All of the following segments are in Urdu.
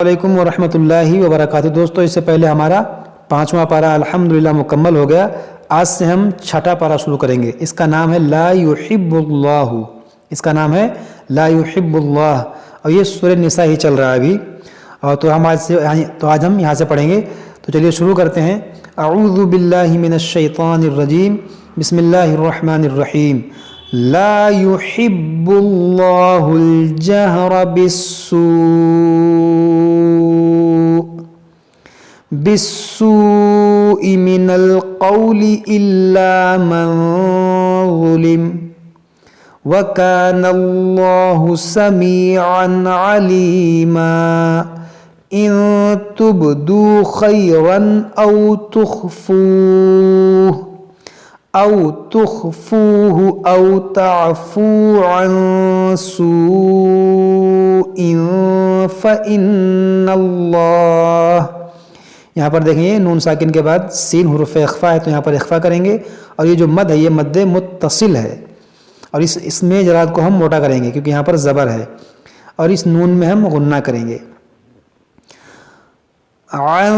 علیکم ورحمۃ اللہ وبرکاتہ۔ دوستو، اس سے پہلے ہمارا 5واں پارہ الحمدللہ مکمل ہو گیا۔ آج سے ہم 6واں پارہ شروع کریں گے۔ اس کا نام ہے لا یحب اللہ، اس کا نام ہے لا یحب اللہ، اور یہ سورہ نساء ہی چل رہا ہے ابھی، اور تو آج ہم یہاں سے پڑھیں گے۔ تو چلیے شروع کرتے ہیں۔ اعوذ باللہ من الشیطان الرجیم، بسم اللہ الرحمن الرحیم۔ لا يحب الله الجهر بالسوء من القول إلا من ظلم وكان الله سميعا عليما إن تبدوا خيرا أو تخفوه أو تعفو عن سوء فإن الله، یہاں پر دیکھیں یہ نون ساکن کے بعد سین حرف اخفا ہے، تو یہاں پر اخفا کریں گے، اور یہ جو مد ہے یہ مد متصل ہے، اور اس میں جرات کو ہم موٹا کریں گے کیونکہ یہاں پر زبر ہے، اور اس نون میں ہم غنہ کریں گے۔ عن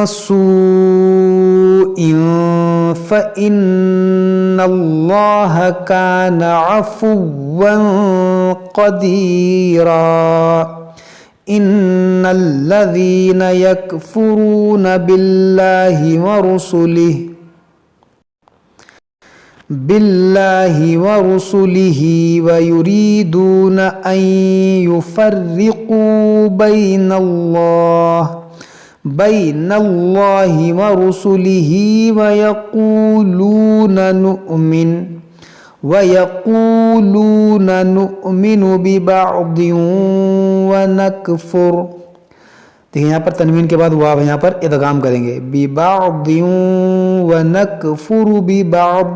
سوء فإن الله كان عفوا قديرا إن الذين يكفرون بالله ورسله ويريدون أن يفرقوا بين الله ورسله ويقولون نؤمن ببعض ونكفر، دیکھیں یہاں پر تنوین کے بعد واو یہاں پر ادغام کریں گے، ببعض ونكفر ببعض،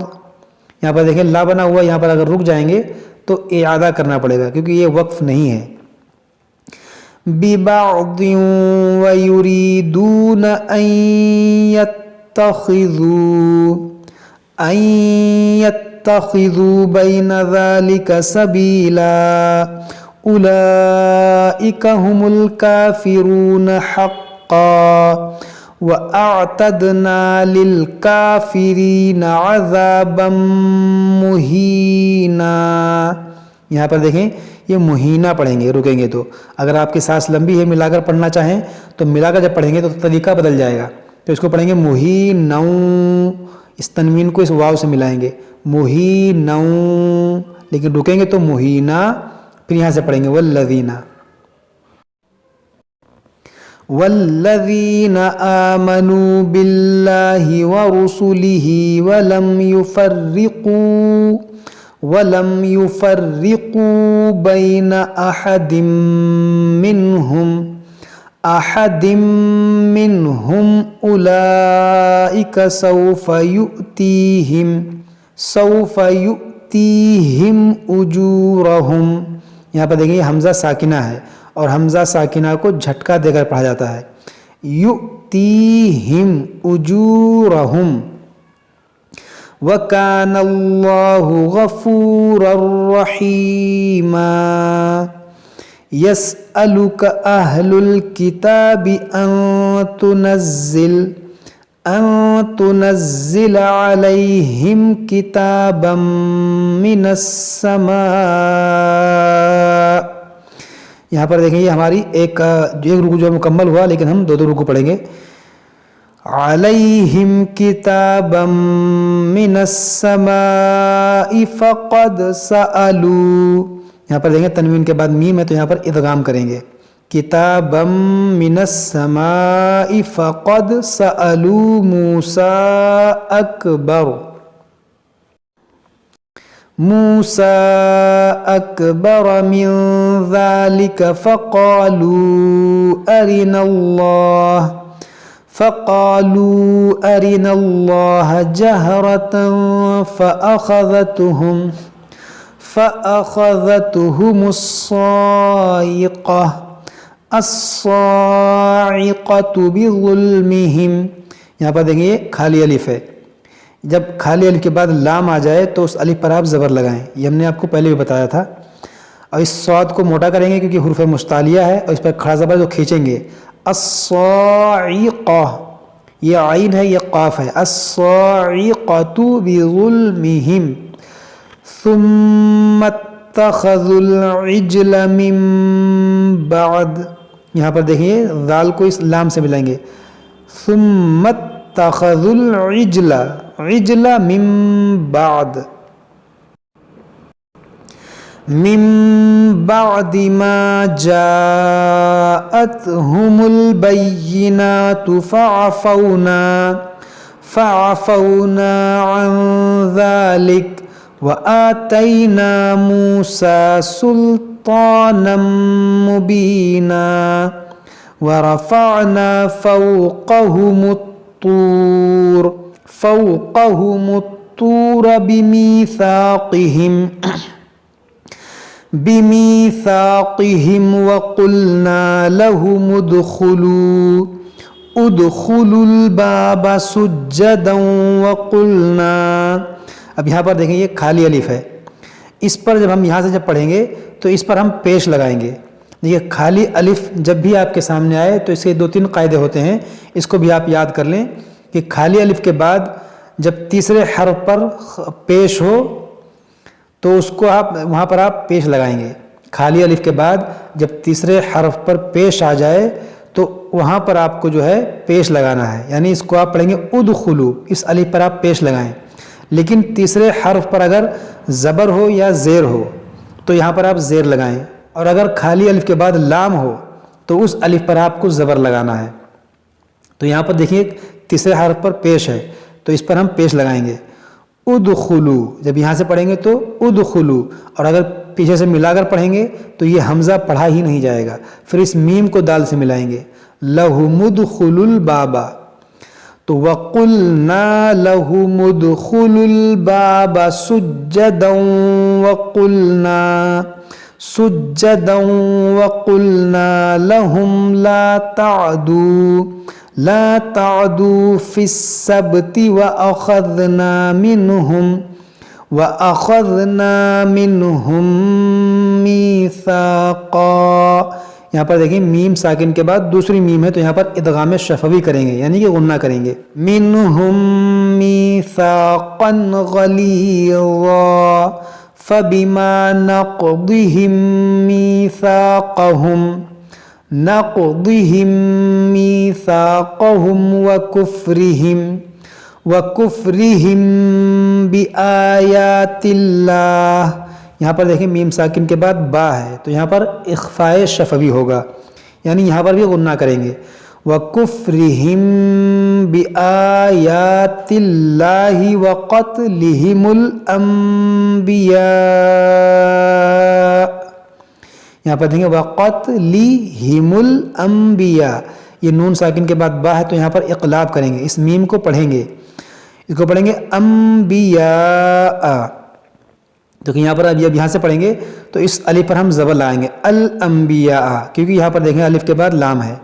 یہاں پر دیکھیں لا بنا ہوا، یہاں پر اگر رک جائیں گے تو اعادہ کرنا پڑے گا کیونکہ یہ وقف نہیں ہے۔ ببعض ويريدون أن يتخذوا بين ذلك سبيلا أولئك هم الكافرون حقا وأعتدنا للكافرين عذابا مهينا، یہاں پر دیکھیں یہ مہینہ پڑھیں گے، رکیں گے تو، اگر آپ کی سانس لمبی ہے ملا کر پڑھنا چاہیں تو ملا کر جب پڑھیں گے تو طریقہ بدل جائے گا، تو اس کو پڑھیں گے مہینوں، اس تنوین کو اس واو سے ملائیں گے مہینوں، لیکن رکیں گے تو مہینہ، پھر یہاں سے پڑھیں گے والذین آمنوا باللہ ورسلہ ولم يفرقوا بين أحد منهم أولئك سوف يؤتيهم أجورهم، یہاں پر دیکھیں حمزہ ساکنہ ہے، اور حمزہ ساکنہ کو جھٹکا دے کر پڑھا جاتا ہے، يؤتيهم أجورهم وَكَانَ اللَّهُ غَفُورًا رَحِيمًا يَسْأَلُكَ أَهْلُ الْكِتَابِ أَن تُنَزِّلَ عَلَيْهِمْ كِتَابًا مِّنَ السَّمَاءِ، یہاں پر دیکھیں یہ ہماری ایک رکوع جو مکمل ہوا، لیکن ہم دو رکوع پڑھیں گے۔ علیہم کتابا من السماء فقد سألوا، یہاں پر دیکھیں تنوین کے بعد میم ہے تو یہاں پر ادغام کریں گے، کتابا من السماء فقد سألوا موسى أكبر من ذلك فقالوا أرنا الله جهرة فأخذتهم الصاعقة بظلمهم، یہاں پر دیکھیں یہ خالی الف ہے، جب خالی الف کے بعد لام آ جائے تو اس الف پر آپ زبر لگائیں، یہ ہم نے آپ کو پہلے بھی بتایا تھا، اور اس صاد کو موٹا کریں گے کیونکہ حروف مستعلیہ ہے اور اس پر کھڑا زبر جو کھینچیں گے. الصاعقہ، یہ عین ہے، یہ قاف ہے. الصاعقۃ بظلمہم ثم اتخذوا العجل من بعد. یہاں پر دیکھیے ذال کو اس لام سے ملائیں گے. ثم اتخذوا العجل، عجل من بعد، من بعد ما جاءتهم البينات فعفونا عن ذلك وآتينا موسى سلطانا مبينا ورفعنا فوقهم الطور بميثاقهم وقلنا لهم ادخلوا الباب سجدا وقلنا. اب یہاں پر دیکھیں یہ خالی الف ہے، اس پر جب ہم یہاں سے جب پڑھیں گے تو اس پر ہم پیش لگائیں گے. یہ خالی الف جب بھی آپ کے سامنے آئے تو اس کے 2-3 قاعدے ہوتے ہیں، اس کو بھی آپ یاد کر لیں کہ خالی الف کے بعد جب تیسرے حرف پر پیش ہو تو اس کو آپ وہاں پر آپ پیش لگائیں گے. خالی الف کے بعد جب تیسرے حرف پر پیش آ جائے تو وہاں پر آپ کو جو ہے پیش لگانا ہے، یعنی اس کو آپ پڑھیں گے ادخلو، اس الف پر آپ پیش لگائیں. لیکن تیسرے حرف پر اگر زبر ہو یا زیر ہو تو یہاں پر آپ زیر لگائیں، اور اگر خالی الف کے بعد لام ہو تو اس الف پر آپ کو زبر لگانا ہے. تو یہاں پر دیکھیے تیسرے حرف پر پیش ہے تو اس پر ہم پیش لگائیں گے. ادخلو، جب یہاں سے پڑھیں گے تو ادخلو، اور اگر پیچھے سے ملا کر پڑھیں گے تو یہ حمزہ پڑھا ہی نہیں جائے گا. پھر اس میم کو دال سے ملائیں گے. لہم ادخلوا الباب، تو وقلنا لہم ادخلوا الباب سجدا وقلنا لهم لا تعدوا في السبت وأخذنا منهم ميثاقا. یہاں پر دیکھیں میم ساکن کے بعد دوسری میم ہے تو یہاں پر ادغام شفوی کریں گے، یعنی کہ غنہ کریں گے. منهم ميثاقا غليظا فبما نقضهم ميثاقهم وكفرهم بآيات الله. یہاں پر دیکھیں میم ساکن کے بعد با ہے تو یہاں پر اخفاء شفوی ہوگا، یعنی یہاں پر بھی غنہ کریں گے. وَكُفْرِهِمْ بِآيَاتِ اللَّهِ وَقَتْلِهِمُ الْأَنْبِيَاءِ. یہاں پر دیکھیں وَقَتْلِهِمُ الْأَنْبِيَاء، یہ نون ساکن کے بعد با ہے تو یہاں پر اقلاب کریں گے، اس میم کو پڑھیں گے، اس کو پڑھیں گے انبیاء. تو یہاں پر اب یہاں سے پڑھیں گے تو اس الف پر ہم زبر لائیں گے الانبیاء، کیونکہ یہاں پر دیکھیں الف کے بعد لام ہے.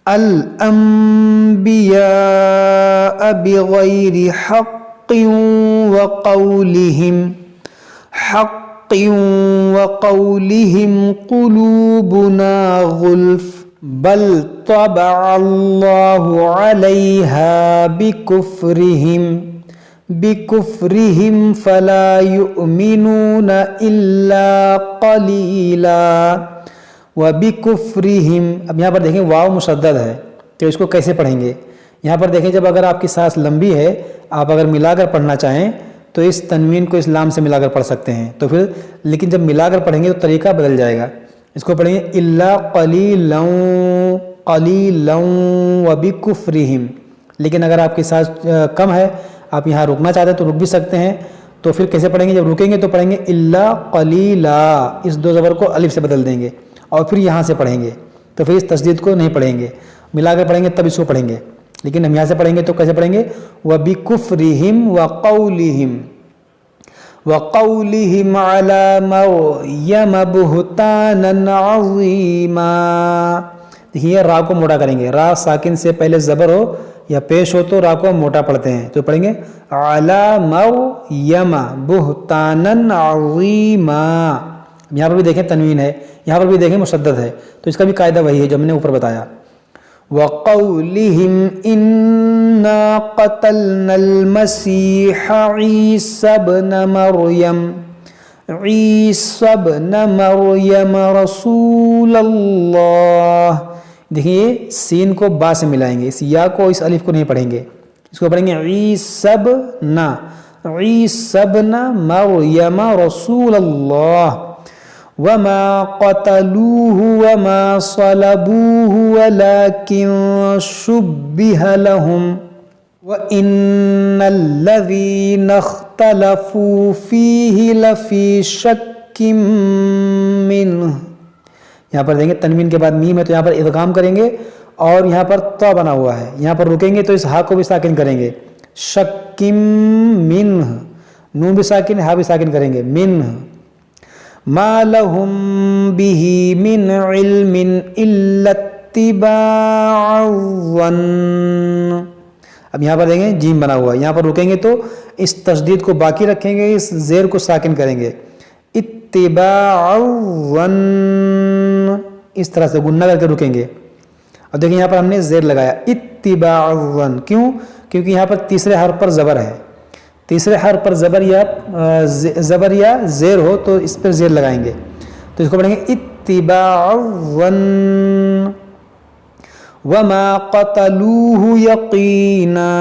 الانبیاء بغیر حق وقولهم قلوبنا غلف بل طبع اللہ علیہا بکفرہم فلا یؤمنون الا قلیلا. وَبِكُفْرِهِمْ، اب یہاں پر دیکھیں واو مشدد ہے تو اس کو کیسے پڑھیں گے. یہاں پر دیکھیں جب اگر آپ کی سانس لمبی ہے، آپ اگر ملا کر پڑھنا چاہیں تو اس تنوین کو اس لام سے ملا کر پڑھ سکتے ہیں، تو پھر لیکن جب ملا کر پڑھیں گے تو طریقہ بدل جائے گا. اس کو پڑھیں گے الا قلیلا وَبِكُفْرِهِمْ. لیکن اگر آپ کی سانس کم ہے، آپ یہاں رکنا چاہتے ہیں تو رک بھی سکتے ہیں، تو پھر کیسے پڑھیں گے. جب رکیں گے تو پڑھیں گے الا قلیلا، اس 2 زبر کو الف سے بدل دیں گے اور پھر یہاں سے پڑھیں گے، تو پھر اس تشدید کو نہیں پڑھیں گے، ملا کر پڑھیں گے تب اس کو پڑھیں گے. لیکن ہم یہاں سے پڑھیں گے تو کیسے پڑھیں گے وَبِكُفْرِهِمْ وَقَوْلِهِمْ عَلَى مَرْيَمَ بُهْتَانًا عَظِيمًا. دیکھیے را کو موٹا کریں گے، را ساکن سے پہلے زبر ہو یا پیش ہو تو را کو موٹا پڑھتے ہیں، تو پڑھیں گے عَلَى مَرْيَمَ بُهْتَانًا عَظِيمًا. یہاں پر بھی دیکھیں تنوین ہے، یہاں پر بھی دیکھیں مشدد ہے، تو اس کا بھی قاعدہ وہی ہے جو ہم نے اوپر بتایا. وَقَوْلِهِمْ إِنَّا قَتَلْنَا الْمَسِيحَ عِيسَى ابْنَ مَرْيَمَ رَسُولَ اللَّهِ. دیکھیے سین کو با سے ملائیں گے، اس یا کو اس الف کو نہیں پڑھیں گے، اس کو پڑھیں گے عیسی ابن مریم رسول اللہ. وما قتلوه وما صلبوه ولكن شبه لهم وإن الذين اختلفوا فيه لفي شك منه. یہاں پر دیں گے تنوین کے بعد میم ہے تو یہاں پر ادغام کریں گے، اور یہاں پر تا بنا ہوا ہے، یہاں پر رکیں گے تو اس ہا کو بھی ساکن کریں گے. شکم منہ، نون بھی ساکن ہا بھی ساکن کریں گے. منہ ما لهم به من علم الا اتباع الظن. اب یہاں پر دیں گے جیم بنا ہوا ہے، یہاں پر رکیں گے تو اس تشدید کو باقی رکھیں گے، اس زیر کو ساکن کریں گے. اتباع الظن، اس طرح سے گنہ کر کے رکیں گے. اب دیکھیں یہاں پر ہم نے زیر لگایا اتباع الظن، کیوں؟ کیونکہ یہاں پر تیسرے حرف پر زبر ہے، تیسرے حرف پر زبر یا زیر ہو تو اس پر زیر لگائیں گے، تو اس کو پڑھیں گے اتباع الظن. وما قتلوه یقینا.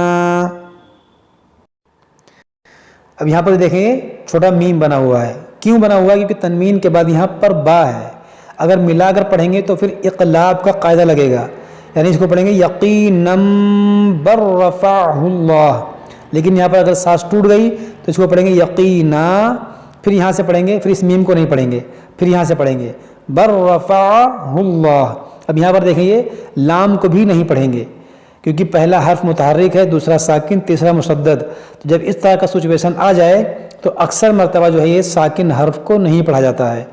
اب یہاں پر دیکھیں چھوٹا میم بنا ہوا ہے، کیوں بنا ہوا ہے؟ کیونکہ تنوین کے بعد یہاں پر با ہے، اگر ملا کر پڑھیں گے تو پھر اقلاب کا قاعدہ لگے گا، یعنی اس کو پڑھیں گے یقینا بر رفعہ اللہ. لیکن یہاں پر اگر سانس ٹوٹ گئی تو اس کو پڑھیں گے یقینا، پھر یہاں سے پڑھیں گے، پھر اس میم کو نہیں پڑھیں گے، پھر یہاں سے پڑھیں گے بر رفعہ اللہ. اب یہاں پر دیکھیں یہ لام کو بھی نہیں پڑھیں گے کیونکہ پہلا حرف متحرک ہے، دوسرا ساکن، تیسرا مشدد. تو جب اس طرح کا سچویشن آ جائے تو اکثر مرتبہ جو ہے یہ ساکن حرف کو نہیں پڑھا جاتا ہے،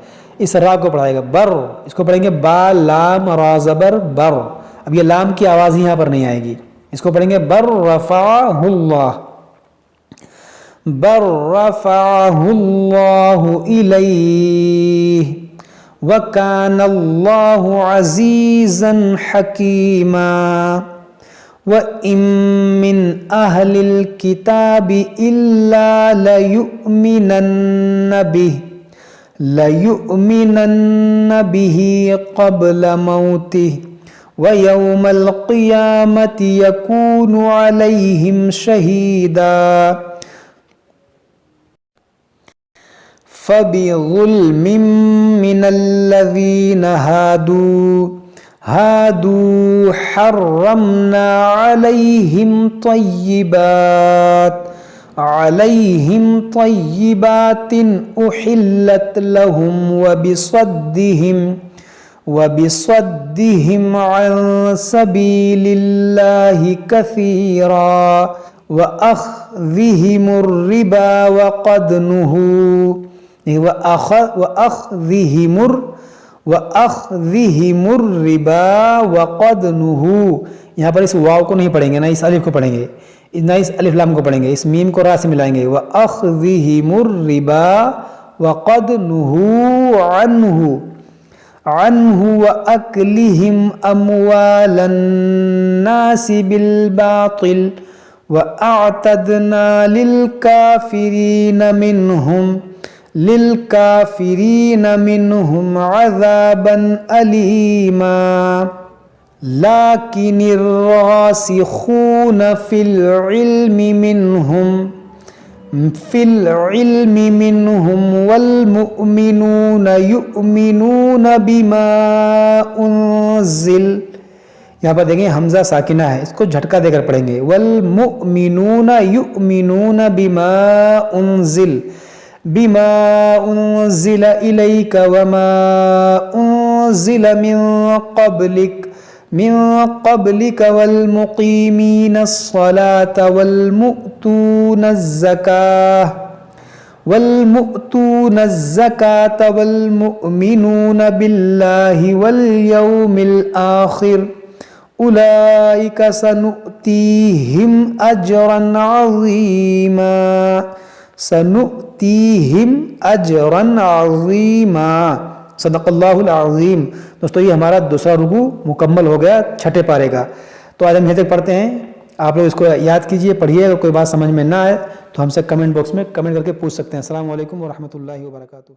اس را کو پڑھائے گا بر. اس کو پڑھیں گے با لام را زبر بر. اب یہ لام کی آواز یہاں پر نہیں آئے گی، اس کو پڑھیں گے بر رفعہ اللہ. بر رفعہ اللہ الیہ وَكَانَ اللَّهُ عَزِيزًا حَكِيمًا. وَإِن مِّنْ أَهْلِ الْكِتَابِ إِلَّا لَيُؤْمِنَنَّ بِهِ قَبْلَ مَوْتِهِ وَيَوْمَ الْقِيَامَةِ يَكُونُ عَلَيْهِمْ شَهِيدًا. فَبِظُلْمٍ مِّنَ الَّذِينَ هَادُوا حَرَّمْنَا عَلَيْهِمْ طَيِّبَاتٍ أُحِلَّتْ لَهُمْ وبصدهم عن سبيل الله كثيرا وأخذهم الربا وقد نهوا یہاں پر اس واو کو نہیں پڑھیں گے، نہ اس الف کو پڑھیں گے، نہ اس الف لام کو پڑھیں گے، اس میم کو را سے ملائیں گے. وَأَخْذِهِمُ الرِّبَا وَقَدْ نُهُوا عَنْهُ وَأَكْلِهِمْ أَمْوَالَ النَّاسِ بِالْبَاطِلِ وَأَعْتَدْنَا لِلْكَافِرِينَ مِنْهُمْ عَذَابًا أَلِيمًا. لَكِنِ الرَّاسِخُونَ فِي الْعِلْمِ مِنْهُمْ وَالْمُؤْمِنُونَ يُؤْمِنُونَ بِمَا أُنزِلَ. یہاں پر دیکھیں حمزہ ساکنہ ہے، اس کو جھٹکا دے کر پڑھیں گے. وَالْمُؤْمِنُونَ يُؤْمِنُونَ بِمَا أُنزِلَ إِلَيْكَ وَمَا أُنزِلَ من قبلك والمقيمين الصلاة والمؤتون الزكاة والمؤمنون بالله واليوم الآخر أولئك سنؤتيهم أجرا عظيما. سنؤتیہم اجرا عظیما، صدق اللہ العظیم۔ دوستو یہ ہمارا دوسرا رکوع مکمل ہو گیا چھٹے پارے کا۔ تو آج ہم یہاں تک پڑھتے ہیں، آپ لوگ اس کو یاد کیجئے، پڑھیے، اگر کوئی بات سمجھ میں نہ آئے تو ہم سے کمنٹ باکس میں کمنٹ کر کے پوچھ سکتے ہیں۔ السلام علیکم ورحمۃ اللہ وبرکاتہ۔